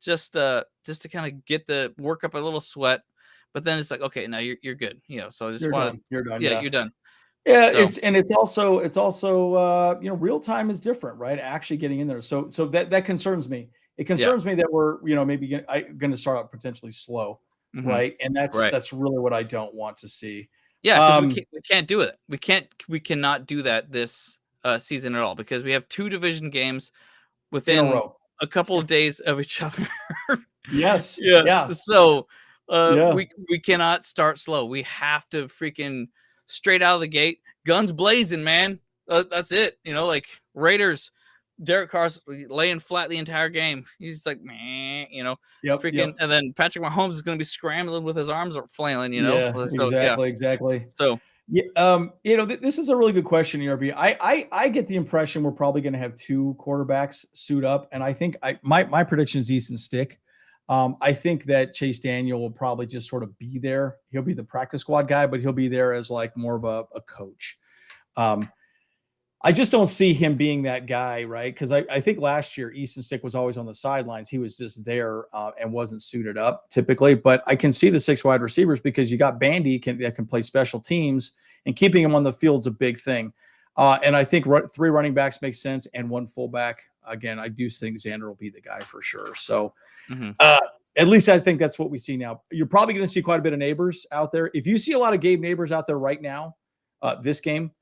just to kinda get the work up a little sweat, but then it's like, "Okay, now you're good," so I just You're wanna done. You're done, yeah, yeah. you're done. Yeah, So, it's also, real time is different, right? Actually getting in there. So that concerns me. It yeah. concerns me that we're, maybe gonna start out potentially slow, Mhm. right? And that's Right. that's really what I don't want to see. Yeah, because Um, we can't do it. We cannot do that this, season at all because we have 2 division games in a within row. a couple of days of each other. Yes. Yeah, Yeah. so, Yeah. we cannot start slow. We have to freaking straight out of the gate, guns blazing, man. That's it, like, Raiders, Derek Carr's laying flat the entire game. He's like, "Meh," Yep. freaking Yep. and then Patrick Mahomes is gonna be scrambling with his arms are flailing, Yeah. So, yeah. Exactly. Exactly. So Yeah, this is a really good question, ERB. I get the impression we're probably going to have two quarterbacks suit up, and I think my prediction is Easton Stick. I think that Chase Daniel will probably just sort of be there. He'll be the practice squad guy, but he'll be there as like more of a coach. Um, I just don't see him being that guy, right? Because I think last year Easton Stick was always on the sidelines. He was just there and wasn't suited up typically. But I can see the six wide receivers because you got Bandy that can play special teams, and keeping him on the field is a big thing. And I think three running backs makes sense and one fullback. Again, I do think Xander will be the guy for sure. So mhm. uh, at least I think that's what we see now. You're probably going to see quite a bit of neighbors out there. If you see a lot of Gabe neighbors out there right now, this game,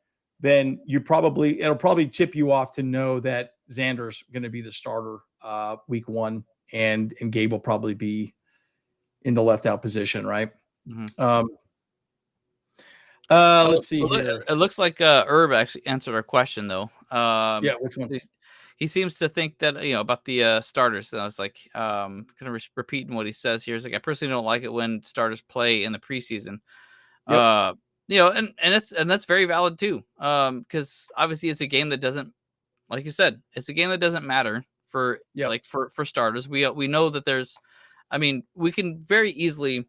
then it'll probably tip you off to know that Xander's going to be the starter week 1, and Gabe will probably be in the left out position, right? Mhm. Um, Oh, let's see here. it looks like, Herb actually answered our question, though. Yeah, which one? He's he seems to think that, about the, starters, and I was like, kinda repeating what he says here. He's like, "I personally don't like it when starters play in the preseason." Yep, Uh, and that's very valid too, because obviously it's a game that doesn't like you said, it's a game that doesn't matter for, yep, like, for starters. We know that I mean, we can very easily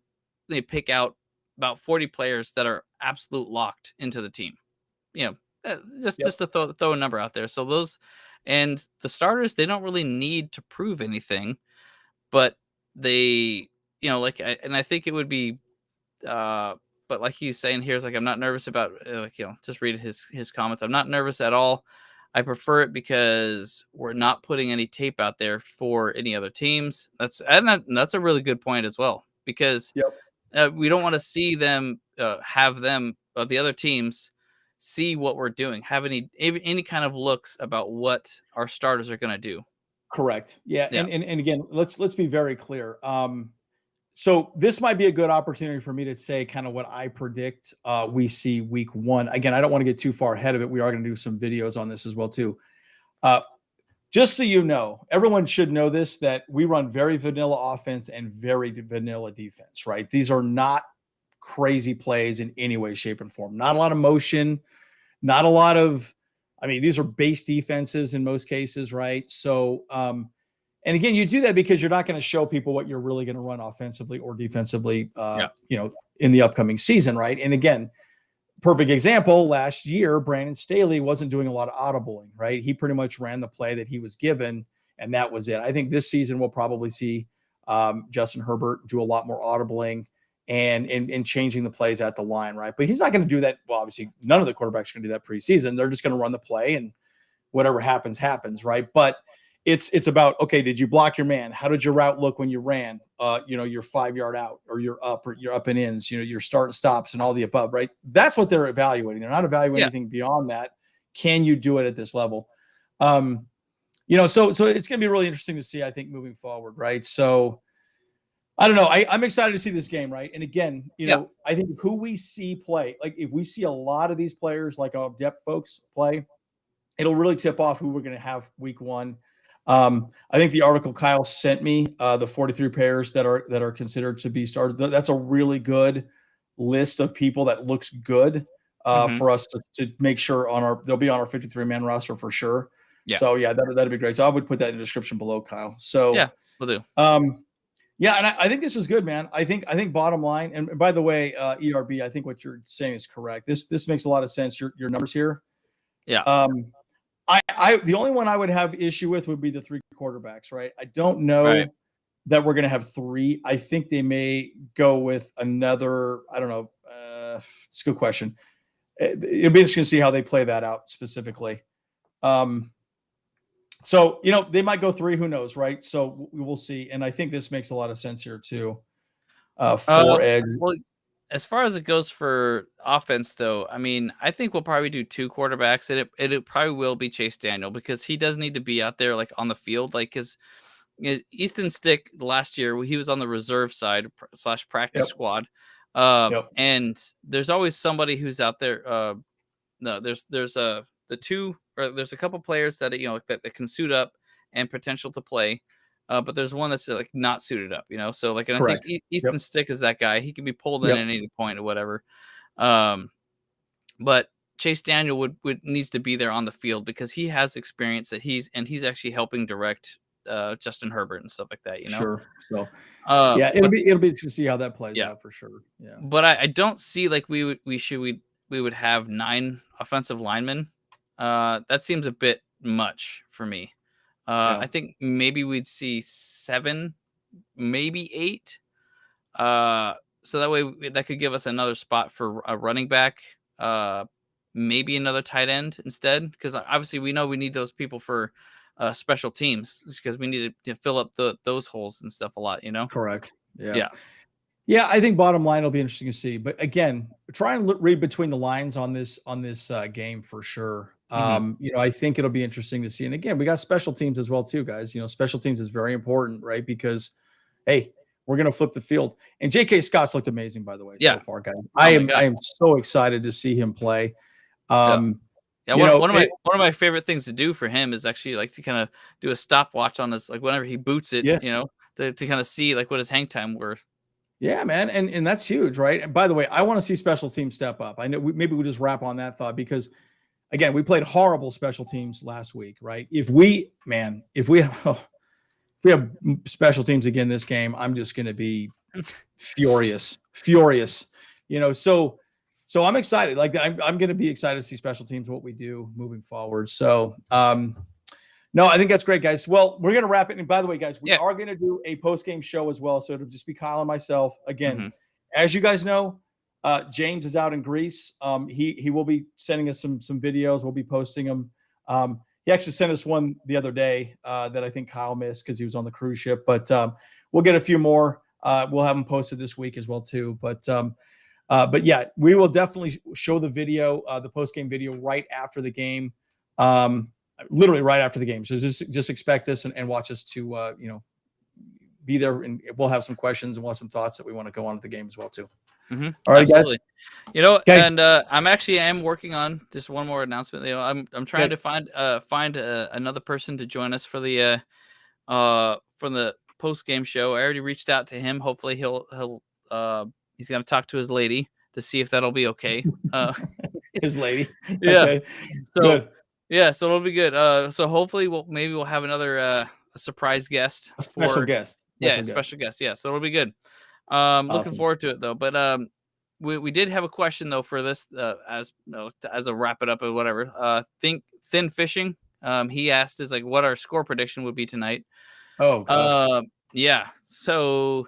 pick out about 40 players that are absolute locked into the team. You know, yep, just to throw a number out there. So those and the starters, they don't really need to prove anything, but they, and I think it would be, uh, but like he's saying here is like I'm not nervous about just read his comments. I'm not nervous at all. I prefer it because we're not putting any tape out there for any other teams. That's a really good point as well because yep. we don't want to see them have them the other teams see what we're doing, have any kind of looks about what our starters are going to do. Correct. Yeah, Yeah. and again, let's be very clear. So this might be a good opportunity for me to say kind of what I predict we see week one. Again, I don't want to get too far ahead of it. We are going to do some videos on this as well too. Uh, just so you know, everyone should know this, that we run very vanilla offense and very vanilla defense, right? These are not crazy plays in any way, shape, and form. Not a lot of motion, not a lot of, I mean, these are base defenses in most cases, right? So, and again, you do that because you're not going to show people what you're really going to run offensively or defensively, Yeah. in the upcoming season, right? And again, perfect example, last year, Brandon Staley wasn't doing a lot of audibling, right? He pretty much ran the play that he was given, and that was it. I think this season we'll probably see Justin Herbert do a lot more audibling and changing the plays at the line, right? But he's not going to do that. Well, obviously, none of the quarterbacks can do that preseason. They're just going to run the play, and whatever happens, happens, right? But it's about, okay, did you block your man? How did your route look when you ran? Your 5 yard out, or your up and ins, your start and stops and all the above, right? That's what they're evaluating. They're not evaluating Yeah. anything beyond that. Can you do it at this level? So it's going to be really interesting to see, I think, moving forward, right? So I don't know. I'm excited to see this game, right? And again, I think who we see play, like if we see a lot of these players, like our depth folks play, it'll really tip off who we're going to have week one. I think the article Kyle sent me, the 43 pairs that are considered to be started. That's a really good list of people that looks good for us to make sure they'll be on our 53-man roster for sure. Yeah. So yeah, that'd be great. So I would put that in the description below, Kyle. So yeah, we'll do. Yeah, and I think this is good, man. I think bottom line, and by the way, ERB, I think what you're saying is correct. This makes a lot of sense. Your numbers here. Yeah. The only one I would have issue with would be the three quarterbacks, right? I don't know Right. that we're going to have three. I think they may go with another. I don't know. It's a good question. It'll be interesting to see how they play that out specifically. So they might go three. Who knows, right? So we will see. And I think this makes a lot of sense here too. For edge. Well, as far as it goes for offense, though, I mean, I think we'll probably do two quarterbacks, and it probably will be Chase Daniel, because he does need to be out there, like, on the field, like, because Easton Stick last year, he was on the reserve side / practice squad, and there's always somebody who's out there. No, there's a couple players that that can suit up and potential to play. But there's one that's like not suited up, So like, and Correct. I think Easton Stick is that guy. He can be pulled in at any point or whatever. But Chase Daniel would needs to be there on the field, because he has experience that he's actually helping direct Justin Herbert and stuff like that. Sure. So it'll be interesting to see how that plays out for sure. Yeah. But I don't see like we would have 9 offensive linemen. That seems a bit much for me. I think maybe we'd see 7, maybe 8. So that way that could give us another spot for a running back, maybe another tight end instead, because obviously we know we need those people for special teams, because we need to fill up those holes and stuff a lot, Correct. Yeah, I think bottom line will be interesting to see. But again, try and read between the lines on this game for sure. I think it'll be interesting to see. And again, we got special teams as well too, guys. Special teams is very important, right? Because, hey, we're going to flip the field. And J.K. Scott's looked amazing, by the way, so far, guys. I am so excited to see him play. One of my favorite things to do for him is actually like to kind of do a stopwatch on this, like whenever he boots it, to kind of see like what his hang time were. Yeah, man. And that's huge, right? And by the way, I want to see special teams step up. I know maybe we just wrap on that thought, because again, we played horrible special teams last week, right? If we have special teams again this game, I'm just going to be furious. So I'm excited. Like I'm going to be excited to see special teams, what we do moving forward. So, no, I think that's great, guys. Well, we're going to wrap it. And by the way, guys, we are going to do a post-game show as well. So it'll just be Kyle and myself. Again, as you guys know, James is out in Greece. He will be sending us some videos. We'll be posting them. He actually sent us one the other day that I think Kyle missed because he was on the cruise ship. But we'll get a few more. We'll have them posted this week as well too. But yeah, we will definitely show the video, the post-game video right after the game. Literally right after the game. So just expect us and watch us to be there, and we'll have some questions and we'll have some thoughts that we want to go on at the game as well too. Mm-hmm. All right, Absolutely. guys. You know, Okay. and I'm working on just one more announcement. You know, I'm trying to find another person to join us for the post game show. I already reached out to him. Hopefully he's gonna talk to his lady to see if that'll be okay. His lady. Yeah. Okay. So Good. yeah, so it'll be good. So hopefully we'll have another a surprise guest, A special guest. Special guest. Yeah, so it'll be good. Looking Awesome. forward to it though. But we did have a question though for this as a wrap it up or whatever. Thin fishing. He asked is like what our score prediction would be tonight. Oh gosh. Yeah. So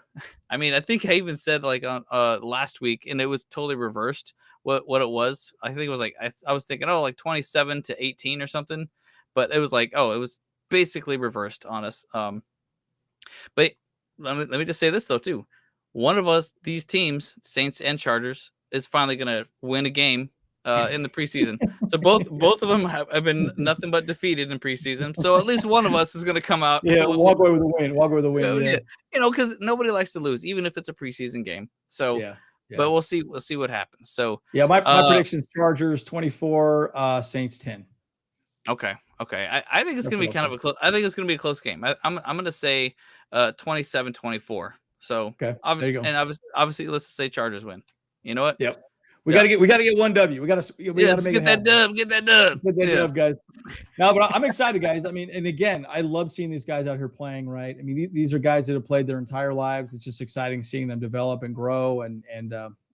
I mean, I think I even said like on last week, and it was totally reversed what it was. I think it was like I was thinking, like 27-18 or something, but it was like, it was basically reversed on us. But let me just say this though too. One of us, these teams, Saints and Chargers, is finally gonna win a game in the preseason. So both of them have been nothing but defeated in preseason. So at least one of us is gonna come out. Yeah, walk away with a win. Walk away with a win. Yeah. You know, because nobody likes to lose, even if it's a preseason game. So Yeah. But we'll see what happens. So yeah, my prediction is Chargers 24, Saints 10. Okay. I think it's gonna be kind of a close. I think it's gonna be a close game. I'm gonna say 27-24. So okay, there you go. And obviously, let's just say Chargers win. You know what? Yep. We gotta get one W. We gotta make get that dub. Get that dub. Get that dub, guys. No, but I'm excited, guys. I mean, and again, I love seeing these guys out here playing. Right. I mean, these are guys that have played their entire lives. It's just exciting seeing them develop and grow. And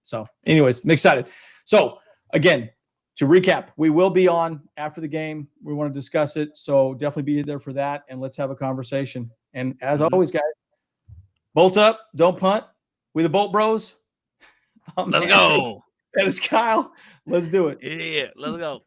so, anyways, I'm excited. So again, to recap, we will be on after the game. We want to discuss it. So definitely be there for that. And let's have a conversation. And as always, guys, bolt up, don't punt. We the Bolt Bros. Let's go. That is Kyle. Let's do it. Yeah, let's go.